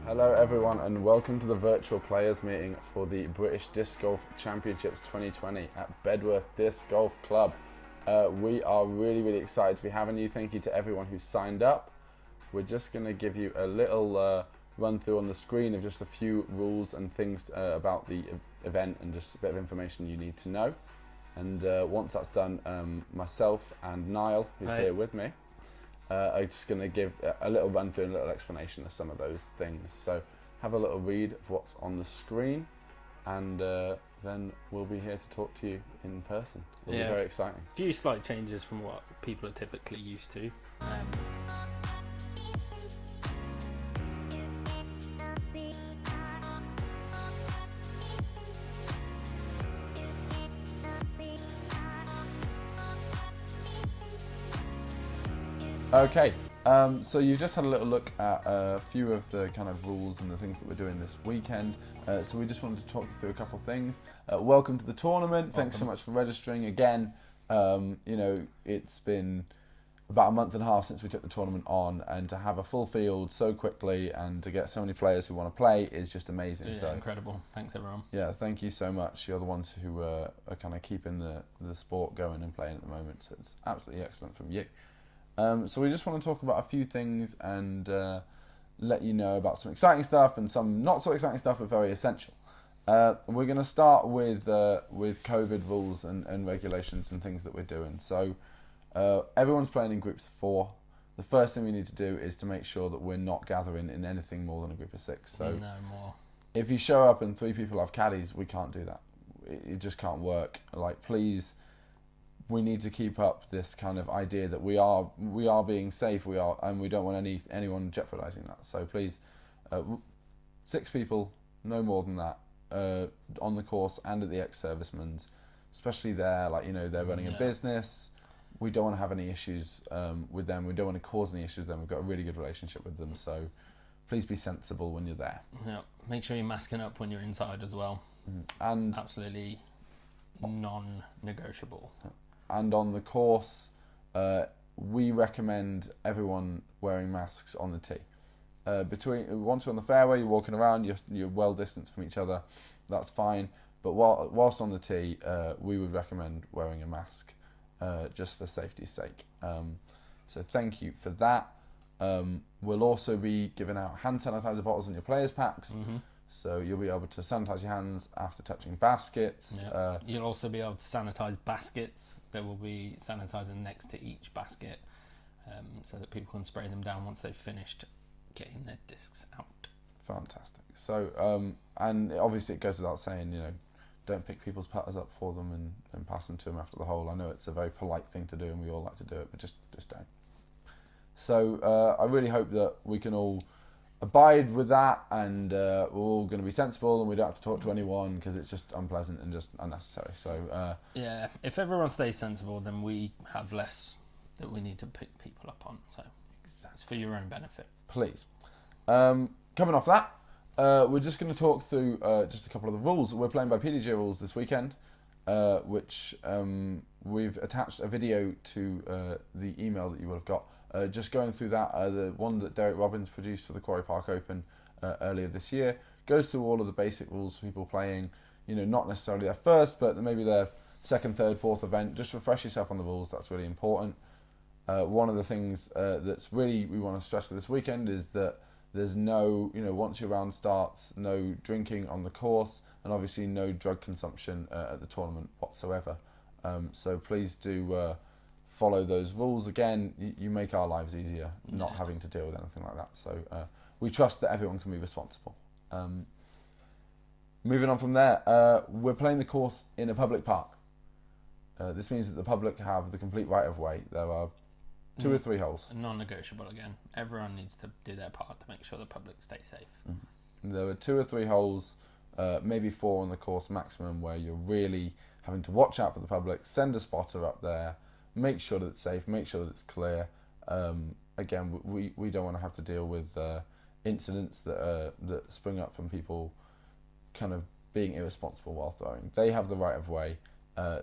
Hello everyone and welcome to the virtual players meeting for the British Disc Golf Championships 2020 at Bedworth Disc Golf Club. We are really excited to be having you. Thank you to everyone who signed up. We're just going to give you a little run through on the screen of just a few rules and things about the event and just a bit of information you need to know. And once that's done, myself and Niall, who's here with me, I'm just going to give a little run through and a little explanation of some of those things. So have a little read of what's on the screen, and then we'll be here to talk to you in person. It'll be very exciting. A few slight changes from what people are typically used to. Okay, so you just had a little look at a few of the kind of rules and the things that we're doing this weekend. So we just wanted to talk you through a couple of things. Welcome to the tournament. Thanks so much for registering again. You know, it's been about a month and a half since we took the tournament on, and to have a full field so quickly and to get so many players who want to play is just amazing. Yeah, so incredible. Thanks everyone. Yeah, thank you so much. You're the ones who are kind of keeping the sport going and playing at the moment. So it's absolutely excellent from you. So we just want to talk about a few things and let you know about some exciting stuff and some not so exciting stuff, but very essential. We're going to start with COVID rules and regulations and things that we're doing. So everyone's playing in groups of 4. The first thing we need to do is to make sure that we're not gathering in anything more than a group of 6. So no more. If you show up and 3 people have caddies, we can't do that. It just can't work. Like, please. We need to keep up this kind of idea that we are being safe, and we don't want anyone jeopardising that. So please, 6 people, no more than that, on the course and at the ex-servicemen's, especially there, like, you know, they're running a business. We don't want to have any issues with them. We don't want to cause any issues with them. We've got a really good relationship with them. So please be sensible when you're there. Yeah, make sure you're masking up when you're inside as well. And absolutely non-negotiable. And on the course, we recommend everyone wearing masks on the tee. Once you're on the fairway, you're walking around, you're well distanced from each other, that's fine. But whilst on the tee, we would recommend wearing a mask, just for safety's sake. So thank you for that. We'll also be giving out hand sanitizer bottles in your players' packs. So you'll be able to sanitize your hands after touching baskets. Yep. You'll also be able to sanitize baskets. There will be sanitizer next to each basket, so that people can spray them down once they've finished getting their discs out. Fantastic. So, and obviously it goes without saying, you know, don't pick people's putters up for them and pass them to them after the hole. I know it's a very polite thing to do and we all like to do it, but just don't. So I really hope that we can all abide with that, and we're all going to be sensible and we don't have to talk to anyone because it's just unpleasant and just unnecessary. So yeah, if everyone stays sensible, then we have less that we need to pick people up on. So it's for your own benefit. Please. Coming off that, we're just going to talk through just a couple of the rules. We're playing by PDGA rules this weekend, which we've attached a video to the email that you would have got. Just going through that, the one that Derek Robbins produced for the Quarry Park Open earlier this year, goes through all of the basic rules for people playing, you know, not necessarily their first, but maybe their second, third, fourth event. Just refresh yourself on the rules, that's really important. One of the things that's really we want to stress for this weekend is that there's no, you know, once your round starts, no drinking on the course, and obviously no drug consumption at the tournament whatsoever. So please do follow those rules. Again, you make our lives easier not having to deal with anything like that. So we trust that everyone can be responsible. Moving on from there, we're playing the course in a public park. This means that the public have the complete right of way. There are 2 or 3 holes. Non-negotiable again. Everyone needs to do their part to make sure the public stays safe. There are 2 or 3 holes, maybe 4 on the course maximum, where you're really having to watch out for the public, send a spotter up there, make sure that it's safe, make sure that it's clear. Again, we don't want to have to deal with incidents that spring up from people kind of being irresponsible while throwing. They have the right of way,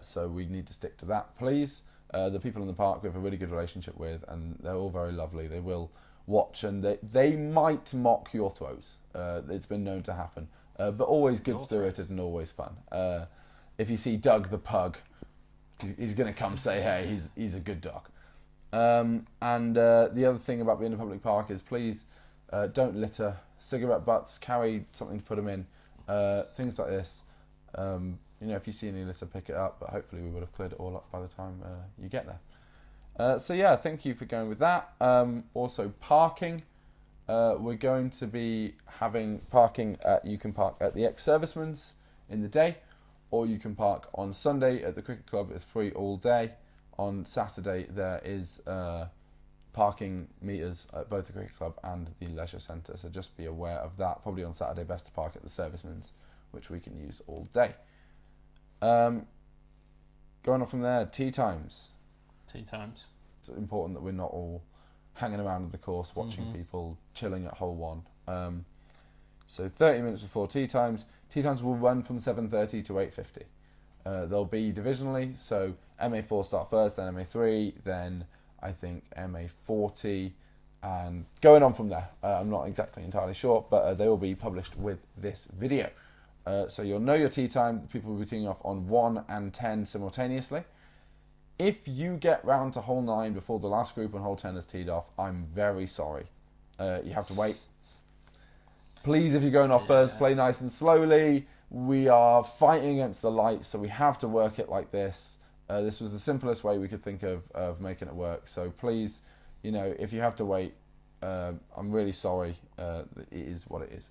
so we need to stick to that, please. The people in the park we have a really good relationship with, and they're all very lovely. They will watch, and they might mock your throws. It's been known to happen, but always good-spirited and always fun. If you see Doug the pug, he's going to come say, hey, he's a good dog. And the other thing about being in a public park is please don't litter. Cigarette butts, carry something to put them in. Things like this. If you see any litter, pick it up, but hopefully we would have cleared it all up by the time you get there. So yeah, thank you for going with that. Also parking. We're going to be having parking you can park at the ex-servicemen's in the day, or you can park on Sunday at the cricket club. It's free all day. On Saturday there is parking meters at both the cricket club and the leisure centre, so just be aware of that. Probably on Saturday best to park at the servicemen's, which we can use all day. Going on from there, tea times. It's important that we're not all hanging around the course watching people chilling at hole one. So 30 minutes before tea times. Tea times will run from 7:30 to 8:50. They'll be divisionally, so MA4 start first, then MA3, then I think MA40, and going on from there. I'm not exactly entirely sure, but they will be published with this video. So you'll know your tee time. People will be teeing off on 1 and 10 simultaneously. If you get round to hole 9 before the last group on hole 10 has teed off, I'm very sorry. You have to wait. Please, if you're going off first, play nice and slowly. We are fighting against the light, so we have to work it like this. This was the simplest way we could think of making it work. So please, if you have to wait, I'm really sorry. It is what it is.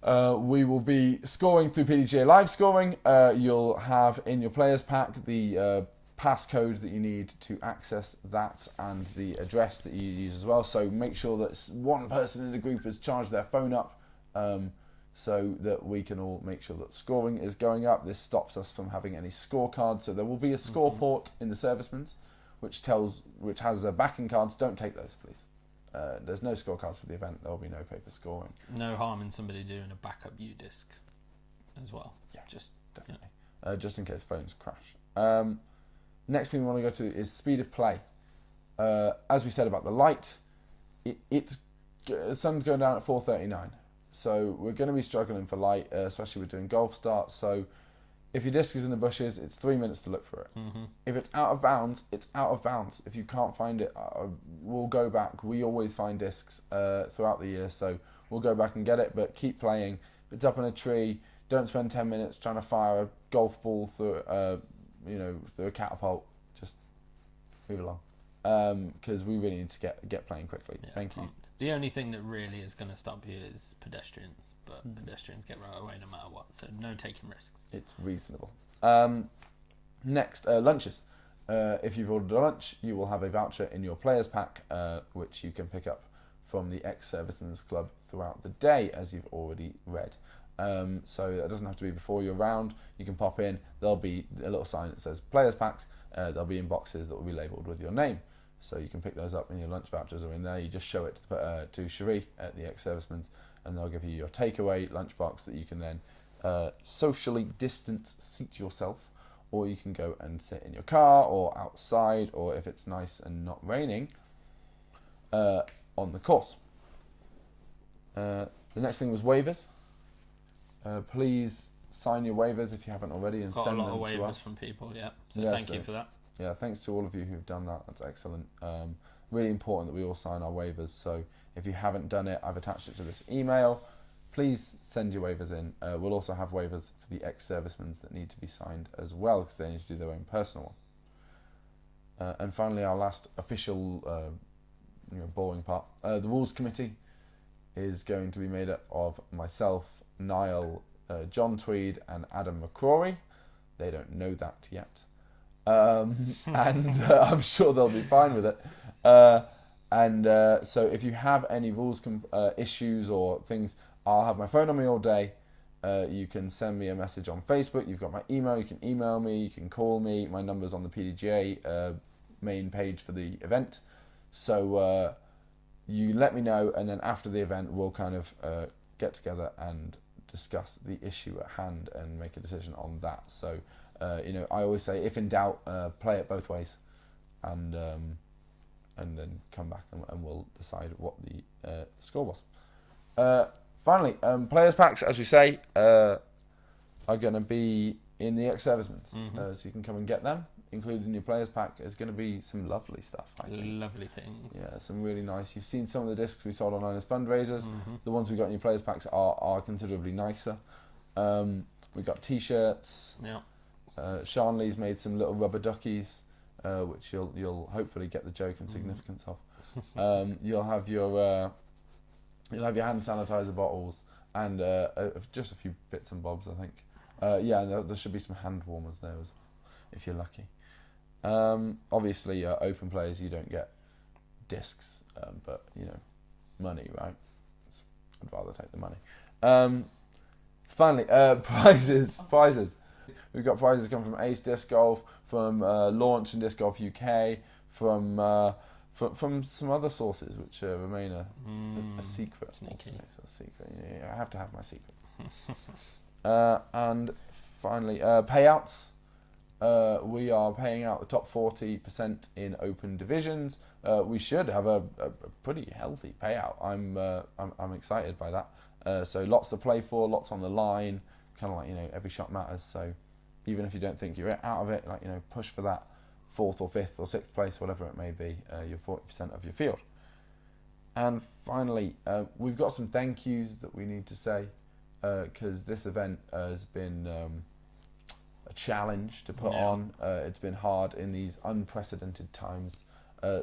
We will be scoring through PDGA live scoring. You'll have in your players pack the passcode that you need to access that and the address that you use as well. So make sure that one person in the group has charged their phone up so that we can all make sure that scoring is going up. This stops us from having any scorecards. So there will be a score port in the servicemen's which has backing cards. Don't take those, please. There's no scorecards for the event. There will be no paper scoring. No harm in somebody doing a backup U-disc as well. Yeah, just definitely. Just in case phones crash. Next thing we want to go to is speed of play. As we said about the light, the sun's going down at 4:39. So we're going to be struggling for light, especially with doing golf starts. So if your disc is in the bushes, it's 3 minutes to look for it. If it's out of bounds, it's out of bounds. If you can't find it, we'll go back. We always find discs throughout the year, so we'll go back and get it. But keep playing. If it's up in a tree, don't spend 10 minutes trying to fire a golf ball through a catapult. Just move along, because we really need to get playing quickly. Thank you. The only thing that really is going to stop you is pedestrians, but pedestrians get right away no matter what, so no taking risks. It's reasonable. Next, lunches. If you've ordered a lunch, you will have a voucher in your players pack, which you can pick up from the ex-servicemen's club throughout the day, as you've already read. So it doesn't have to be before you're round. You can pop in. There'll be a little sign that says players packs. They'll be in boxes that will be labelled with your name. So you can pick those up, and your lunch vouchers are in there. You just show it to Cherie at the ex-servicemen's, and they'll give you your takeaway lunchbox that you can then socially distance seat yourself, or you can go and sit in your car or outside, or if it's nice and not raining, on the course. The next thing was waivers. Please sign your waivers if you haven't already and send them to us. Got a lot of waivers from people, so thank you for that. Yeah, thanks to all of you who've done that. That's excellent. Really important that we all sign our waivers. So if you haven't done it, I've attached it to this email. Please send your waivers in. We'll also have waivers for the ex-servicemen's that need to be signed as well, because they need to do their own personal one. And finally, our last official, boring part. The rules committee is going to be made up of myself, Niall, John Tweed, and Adam McCrory. They don't know that yet. And I'm sure they'll be fine with it. So if you have any rules issues or things, I'll have my phone on me all day. You can send me a message on Facebook. You've got my email. You can email me. You can call me. My number's on the PDGA main page for the event. So you let me know, and then after the event, we'll kind of get together and discuss the issue at hand and make a decision on that. So I always say, if in doubt, play it both ways, and then come back and we'll decide what the score was. Finally, players packs, as we say, are going to be in the ex-servicemen's, so you can come and get them. Included in your players pack is going to be some lovely stuff, I think. Lovely things. Yeah, some really nice. You've seen some of the discs we sold online as fundraisers. The ones we got in your players packs are considerably nicer. We got t-shirts. Yeah. Sean Lee's made some little rubber duckies, which you'll hopefully get the joke and significance of. You'll have your hand sanitizer bottles and just a few bits and bobs, I think. Yeah, there should be some hand warmers there as well, if you're lucky. Obviously, open players, you don't get discs, but money, right? I'd rather take the money. Finally, prizes. We've got prizes coming from Ace Disc Golf, from Launch and Disc Golf UK, from some other sources which remain a secret. Sneaky. It's a secret. Yeah, I have to have my secrets. And finally, payouts. We are paying out the top 40% in open divisions. We should have a pretty healthy payout. I'm excited by that. So lots to play for, lots on the line. Kind of like every shot matters. So even if you don't think you're out of it, push for that 4th or 5th or 6th place, whatever it may be. You're 40% of your field. And finally, we've got some thank yous that we need to say, because this event has been a challenge to put on. It's been hard in these unprecedented times.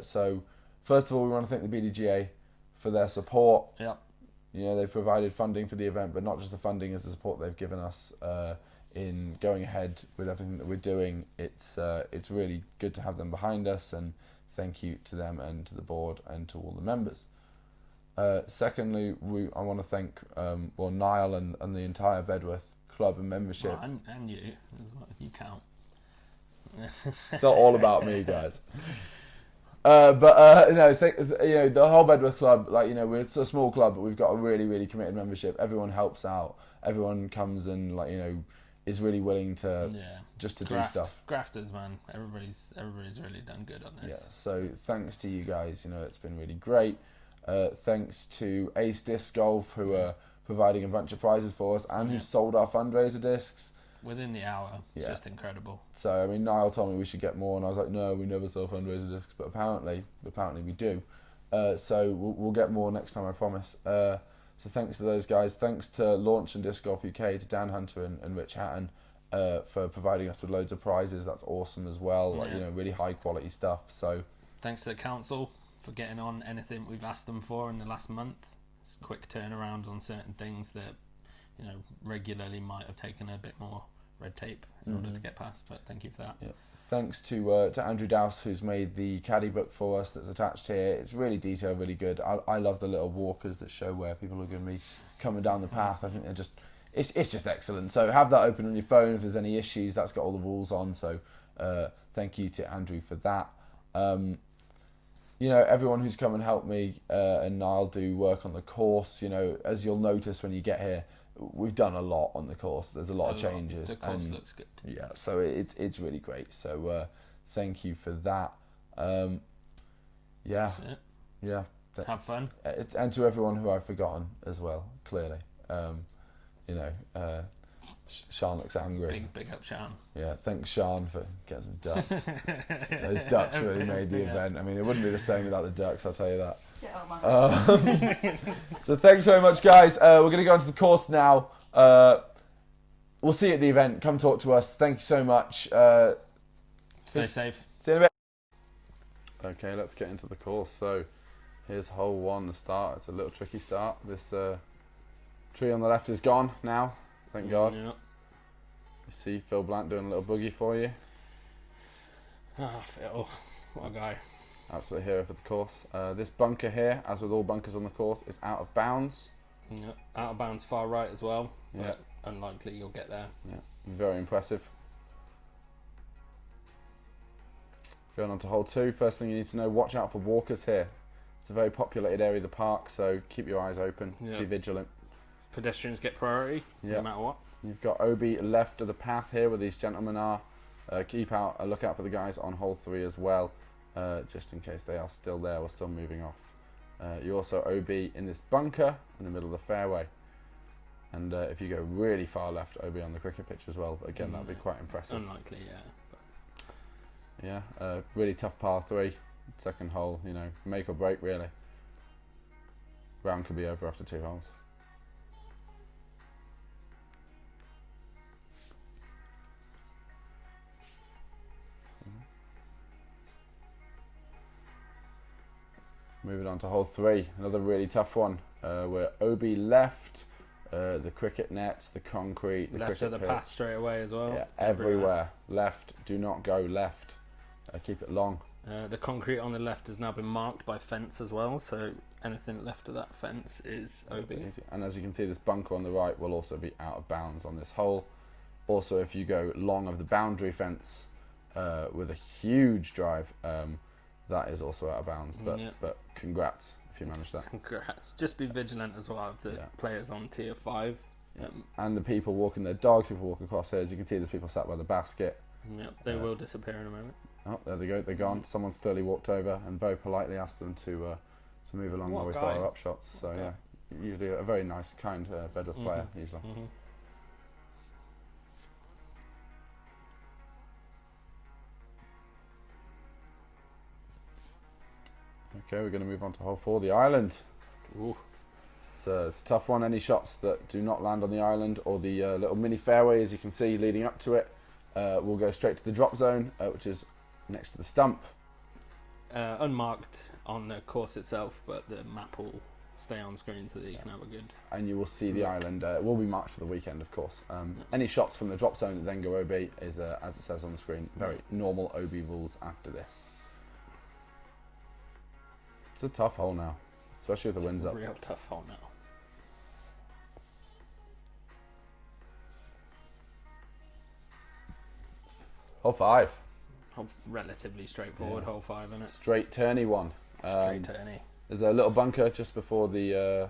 So first of all, we want to thank the BDGA for their support. Yep. They've provided funding for the event, but not just the funding, as the support they've given us in going ahead with everything that we're doing. It's really good to have them behind us, and thank you to them and to the board and to all the members. Secondly, I want to thank Nial and the entire Bedworth club and membership. Well, and you as well. You count. It's not all about me, guys. The whole Bedworth club, we're a small club, but we've got a really, really committed membership. Everyone helps out. Everyone comes and is really willing to do stuff. Grafters, man. Everybody's really done good on this. Yeah. So thanks to you guys. It's been really great. Thanks to Ace Disc Golf, who are providing a bunch of prizes for us and who sold our fundraiser discs within the hour. It's just incredible. So Niall told me we should get more, and I was like, no, we never sell fundraiser discs, but apparently we do. So we'll get more next time, I promise. So thanks to those guys. Thanks to Launch and Disc Golf UK, to Dan Hunter and Rich Hatton for providing us with loads of prizes. That's awesome as well. Really high quality stuff. So thanks to the council for getting on anything we've asked them for in the last month. It's quick turnarounds on certain things that regularly might have taken a bit more red tape in order to get past, but thank you for that. Thanks to Andrew Dowse, who's made the caddy book for us that's attached here. It's really detailed, really good. I love the little walkers that show where people are going to be coming down the path. I think they're it's just excellent. So have that open on your phone if there's any issues. That's got all the rules on. So thank you to Andrew for that. Everyone who's come and helped me and Niall do work on the course. As you'll notice when you get here, we've done a lot on the course. There's a lot of changes. The course looks good. Yeah, so it's really great. So thank you for that. That's it. Yeah. Have fun. And to everyone who I've forgotten as well, clearly. Sean looks angry. Big up Sean. Yeah, thanks Sean for getting some ducks. Those ducks really made the event. It wouldn't be the same without the ducks, I'll tell you that. So thanks very much, guys. We're going to go into the course now. We'll see you at the event. Come talk to us. Thank you so much. Stay safe. See you in a bit. Okay, let's get into the course. So here's hole 1, the start. It's a little tricky start. This tree on the left is gone now. Thank God. Yep. You see Phil Blant doing a little boogie for you. Phil. What a guy. Absolute hero for the course. This bunker here, as with all bunkers on the course, is out of bounds. Yep. Out of bounds far right as well. Yeah. Unlikely you'll get there. Yeah. Very impressive. Going on to hole 2. First thing you need to know, watch out for walkers here. It's a very populated area of the park, so keep your eyes open. Yep. Be vigilant. Pedestrians get priority, no matter what. You've got Obi left of the path here where these gentlemen are. Look out for the guys on hole 3 as well. just in case they are still there or still moving off. You also OB in this bunker in the middle of the fairway. And if you go really far left, OB on the cricket pitch as well. Again, that'd be quite impressive. Unlikely, yeah. Yeah, really tough par 3, second hole, you know, make or break really. Round could be over after 2 holes. Moving on to hole 3, another really tough one. We're OB left, the cricket nets, the concrete, the left cricket of the path straight away as well. Yeah, everywhere. Left, do not go left. Keep it long. The concrete on the left has now been marked by fence as well, so anything left of that fence is OB. Easy. And as you can see, this bunker on the right will also be out of bounds on this hole. Also, if you go long of the boundary fence with a huge drive, that is also out of bounds. But congrats if you manage that. Congrats. Just be vigilant as well of the players on tier 5. And the people walking their dogs, people walking across here. As you can see, there's people sat by the basket. Yep, they will disappear in a moment. Oh, there they go. They're gone. Someone's clearly walked over and very politely asked them to move along while we fire up shots. So yeah, usually a very nice, kind Bedworth player usually. Okay, we're going to move on to hole 4, the island. Ooh. It's a tough one. Any shots that do not land on the island or the little mini fairway, as you can see, leading up to it, will go straight to the drop zone, which is next to the stump. Unmarked on the course itself, but the map will stay on screen so that you can have a good... And you will see the island. It will be marked for the weekend, of course. Any shots from the drop zone that then go OB is, as it says on the screen, very normal OB rules after this. It's a tough hole now, especially with the winds up. Real tough hole now. Hole 5. Relatively straightforward hole 5, isn't it? Straight turny one. Straight turny. There's a little bunker just before the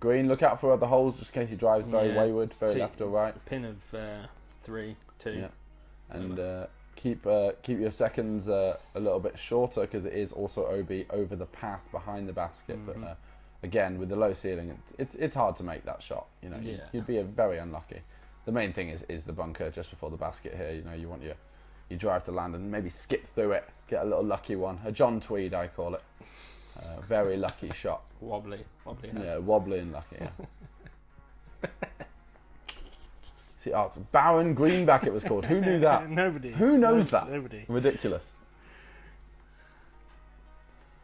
green. Look out for other holes just in case he drives very wayward, very left or right. Pin of 3, 2. Yeah. And keep your seconds a little bit shorter because it is also OB over the path behind the basket. But again, with the low ceiling, it's hard to make that shot. You know, you'd be very unlucky. The main thing is the bunker just before the basket here. You know, you want your drive to land and maybe skip through it, get a little lucky one. A John Tweed, I call it. Very lucky shot. Wobbly. Yeah, wobbly and lucky. Yeah. See, it's Barron Greenback it was called. Who knew that? Nobody. Who knows that? Nobody. Ridiculous.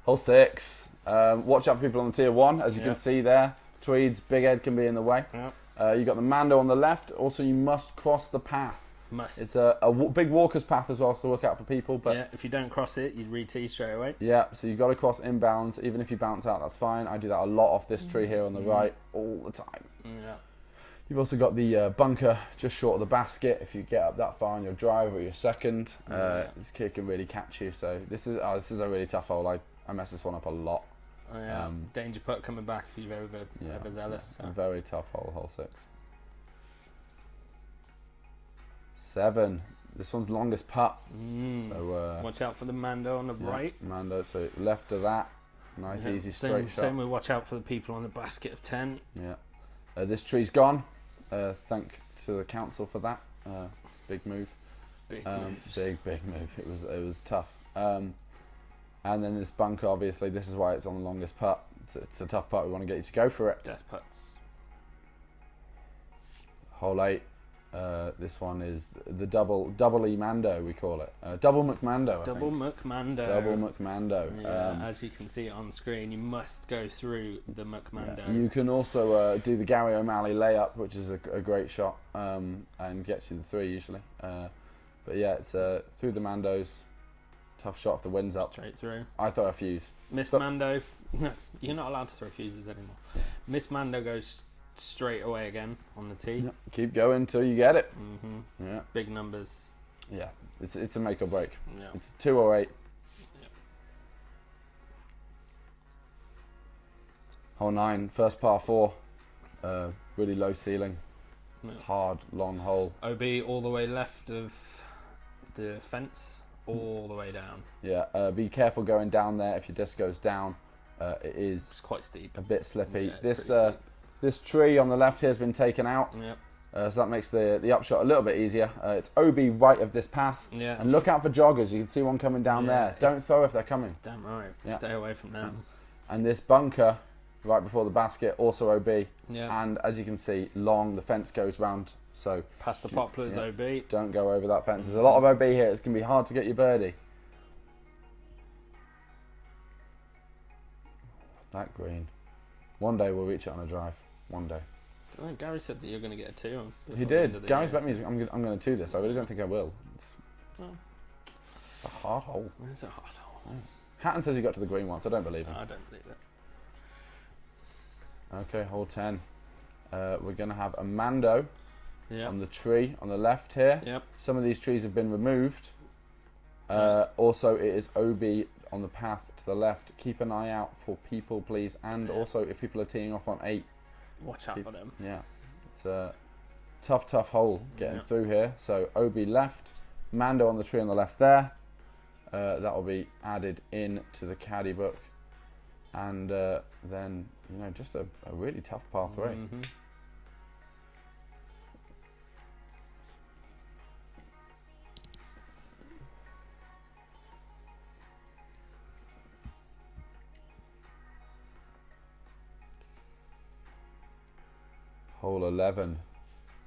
Hole 6. Watch out for people on the tier 1, as you can see there. Tweeds, Big Ed can be in the way. Yep. You got the Mando on the left. Also, you must cross the path. Must. It's a big walker's path as well, so look out for people. But if you don't cross it, you re-tee straight away. Yeah, so you've got to cross inbounds. Even if you bounce out, that's fine. I do that a lot off this tree here on the right all the time. Yeah. You've also got the bunker just short of the basket. If you get up that far on your drive or your second, this kid can really catch you. So this is a really tough hole. I mess this one up a lot. Oh, yeah. Danger putt coming back if you're overzealous. A very tough hole, hole 6. 7. This one's longest putt. So watch out for the Mando on the right. Mando, so left of that. Nice, easy, straight shot. Same with watch out for the people on the basket of 10. Yeah. This tree's gone. Thank to the council for that. Big move. Big move. Big move. It was tough. And then this bunker, obviously, this is why it's on the longest putt. It's a tough putt. We want to get you to go for it. Death putts. Hole 8. This one is the double E Mando, we call it. Double McMando, Double McMando. Double McMando. Yeah, as you can see on screen, you must go through the McMando. Yeah. You can also do the Gary O'Malley layup, which is a great shot, and gets you the 3 usually. But yeah, it's through the Mandos. Tough shot if the wind's up. Straight through. I throw a fuse. Miss Mando. No, you're not allowed to throw fuses anymore. Miss Mando goes straight away again on the tee. Yep. Keep going until you get it. Yeah. Big numbers. Yeah. It's a make or break. Yeah. It's 208. Yeah. Hole 9, first par 4. Really low ceiling. Yeah. Hard, long hole. OB all the way left of the fence all the way down. Yeah, be careful going down there. If your disc goes down, it It's is quite steep. a bit slippy. Yeah, This tree on the left here has been taken out. Yep. So that makes the upshot a little bit easier. It's OB right of this path. Yeah. And look out for joggers. You can see one coming down there. Don't throw if they're coming. Damn right. Yeah. Stay away from them. And this bunker right before the basket, also OB. Yeah. And as you can see, long, the fence goes round. So Past the poplars, yeah. OB. don't go over that fence. There's a lot of OB here. It's going to be hard to get your birdie. That green. One day we'll reach it on a drive. One day. Oh, Gary said that you're going to get a 2 on. He did. Gary's bet me I'm going to 2 this. I really don't think I will. It's a hard hole. It's a hard hole. Hatton says he got to the green once. I don't believe him. I don't believe it. Okay, hole 10. We're going to have a Mando Yeah. on the tree on the left here. Yep. Some of these trees have been removed. Also, it is OB on the path to the left. Keep an eye out for people, please. And also, if people are teeing off on 8. Watch out for them. Yeah. It's a tough hole getting through here. So, OB left. Mando on the tree on the left there. That will be added in to the caddy book. And then, just a really tough par 3. Mm-hmm. Hole 11.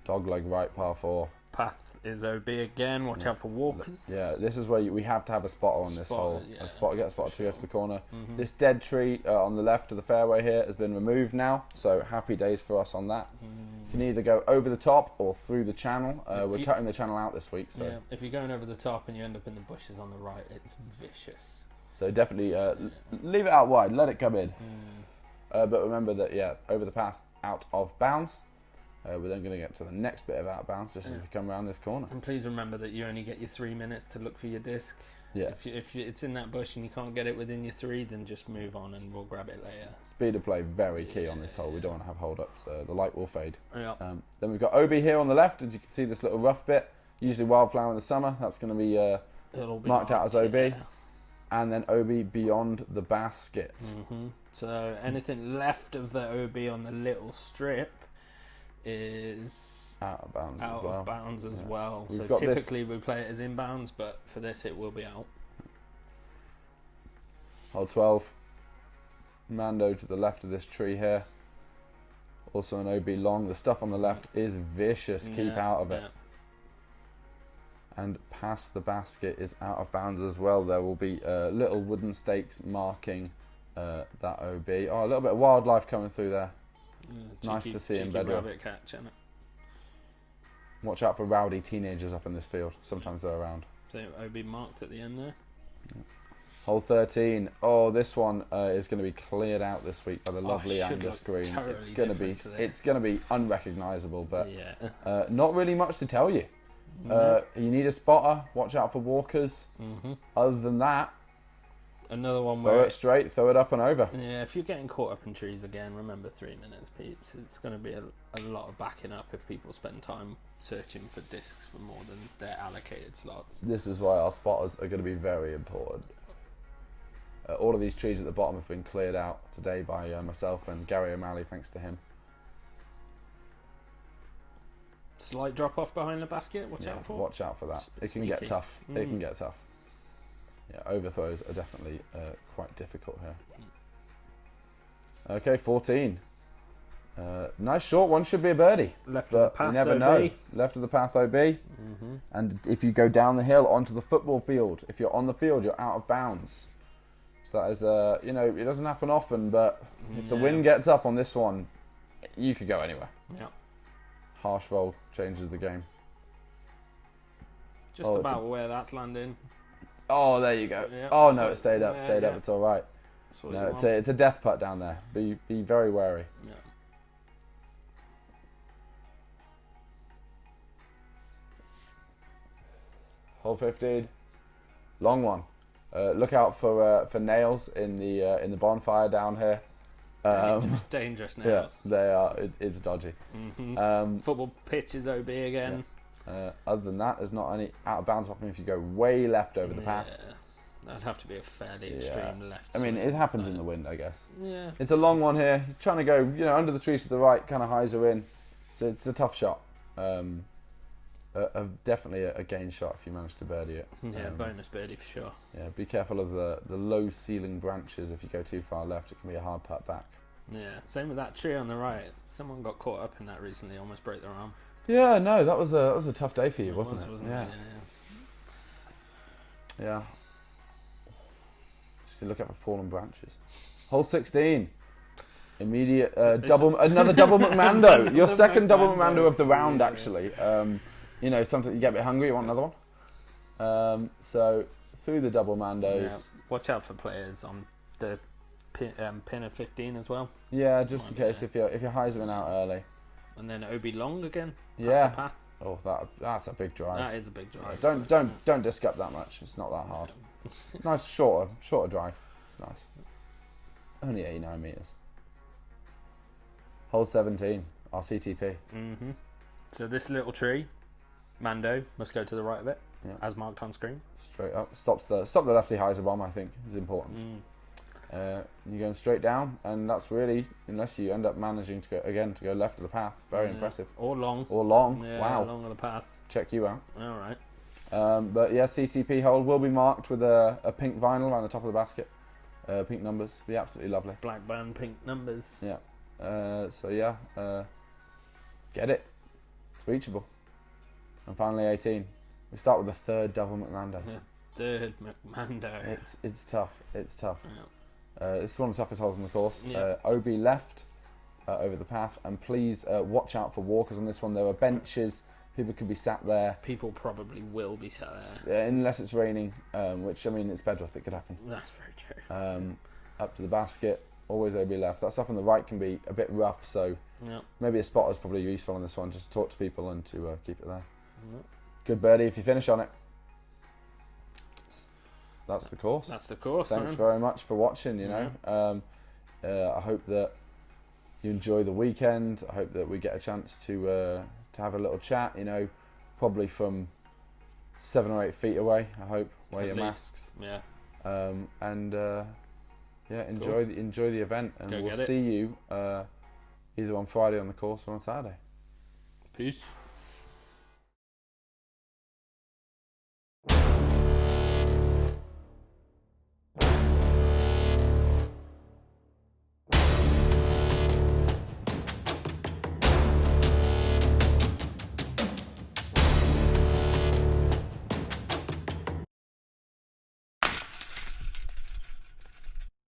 Dogleg right par 4. Path is OB again. Watch out for walkers. Yeah, this is where we have to have a spotter on this hole. Yeah. A spotter, get a spotter to go to the corner. Mm-hmm. This dead tree on the left of the fairway here has been removed now, so happy days for us on that. You can either go over the top or through the channel. We're cutting the channel out this week, so Yeah, if you're going over the top and you end up in the bushes on the right, it's vicious. so definitely leave it out wide, let it come in. But remember that over the path, out of bounds. We're then going to get to the next bit of out of bounds just as we come around this corner. And please remember that you only get your 3 minutes to look for your disc. Yeah. If it's in that bush and you can't get it within your 3, then just move on and we'll grab it later. Speed of play very key on this hole. We don't want to have hold ups. The light will fade. Yeah. Then we've got OB here on the left. As you can see, this little rough bit. Usually wildflower in the summer. That's going to be It'll be marked out as OB. yeah. And then OB beyond the basket. So anything left of the OB on the little strip is Out of bounds out as well. of bounds as well. We've So got typically we play it as inbounds, but for this it will be out. Hole 12. Mando to the left of this tree here. Also an OB long. The stuff on the left is vicious. Keep out of it. And past the basket is out of bounds as well. There will be little wooden stakes marking that OB. Oh, a little bit of wildlife coming through there. Nice to see in Bedworth. Rabbit catch, isn't it? Watch out for rowdy teenagers up in this field. Sometimes they're around. So OB marked at the end there. Hole 13. Oh, this one is going to be cleared out this week by the lovely should Angus look green. totally It's going to be different to this. it's going to be unrecognisable, but Yeah. not really much to tell you. You need a spotter. Watch out for walkers. Other than that, Another one throw where it straight, throw it up and over. yeah, if you're getting caught up in trees again, remember 3 minutes, peeps. It's going to be a lot of backing up if people spend time searching for discs for more than their allocated slots. This is why our spotters are going to be very important. All of these trees at the bottom have been cleared out today by myself and Gary O'Malley, thanks to him. Slight drop off behind the basket. Watch out for. Watch out for that. It can get tough. It can get tough. Yeah, overthrows are definitely quite difficult here. Okay, 14. Nice short one, should be a birdie. Left of the But path, you never OB. know. Left of the path OB. And if you go down the hill onto the football field, if you're on the field, you're out of bounds. So that is, it doesn't happen often, but if the wind gets up on this one, you could go anywhere. Yeah. Harsh roll changes the game. Just about where that's landing. Oh, there you go. Yeah, oh no, it stayed up. Stayed up. yeah. It's all right. No, it's a death putt down there. Be very wary. Yeah. Hole 15, long one. Look out for nails in the bonfire down here. Dangerous Yeah, nails. they are. It's dodgy. Football pitch is OB again. Other than that, there's not any out of bounds happening if you go way left over the path. That'd have to be a fairly extreme left. I mean, it happens in the wind, I guess. Yeah. It's a long one here. You're trying to go, under the trees to the right, kind of highs are in. It's a tough shot. Definitely a gain shot if you manage to birdie it. Yeah, bonus birdie for sure. Yeah, be careful of the low ceiling branches. If you go too far left, it can be a hard putt back. Yeah, same with that tree on the right. Someone got caught up in that recently, almost broke their arm. Yeah, no, that was a tough day for you, wasn't it? Yeah. Yeah. Just to look out for fallen branches. Hole 16. Immediate another double McMando. Your second double McMando of the round, actually. Sometimes you get a bit hungry, you want another one. So through the double Mandos. Yeah. Watch out for players on the pin of 15 as well. Yeah, just in case if your highs are in out early. And then OB long again. Yeah. The path. Oh, that's a big drive. That is a big drive. Don't disc up that much. It's not that hard. Nice shorter drive. It's nice. Only 89 meters. Hole 17, our CTP. Mm-hmm. So this little tree, Mando, must go to the right of it, as marked on screen. Straight up. Stop the lefty hyzer bomb, I think, is important. You're going straight down, and that's really, unless you end up managing to go left of the path, very impressive. Or long. Yeah, wow. Long of the path. Check you out. All right. But yeah, CTP hole will be marked with a pink vinyl around the top of the basket. Pink numbers. Be absolutely lovely. Black band, pink numbers. Yeah. Get it. It's reachable. And finally 18. We start with the third double McMando. Yeah, third McMando. It's tough. It's tough. Yeah. It's one of the toughest holes in the course. Yeah. OB left over the path, and please watch out for walkers on this one. There are benches. People could be sat there. People probably will be sat there. Unless it's raining, which, it's Bedworth, it could happen. That's very true. Up to the basket, always OB left. That stuff on the right can be a bit rough, so maybe a spotter's probably useful on this one, just to talk to people and to keep it there. Good birdie if you finish on it. That's the course. That's the course. Thanks very much for watching, I hope that you enjoy the weekend. I hope that we get a chance to have a little chat, probably from 7 or 8 feet away, I hope. Wear your masks. Yeah. Enjoy the event, and we'll see you either on Friday on the course or on Saturday. Peace.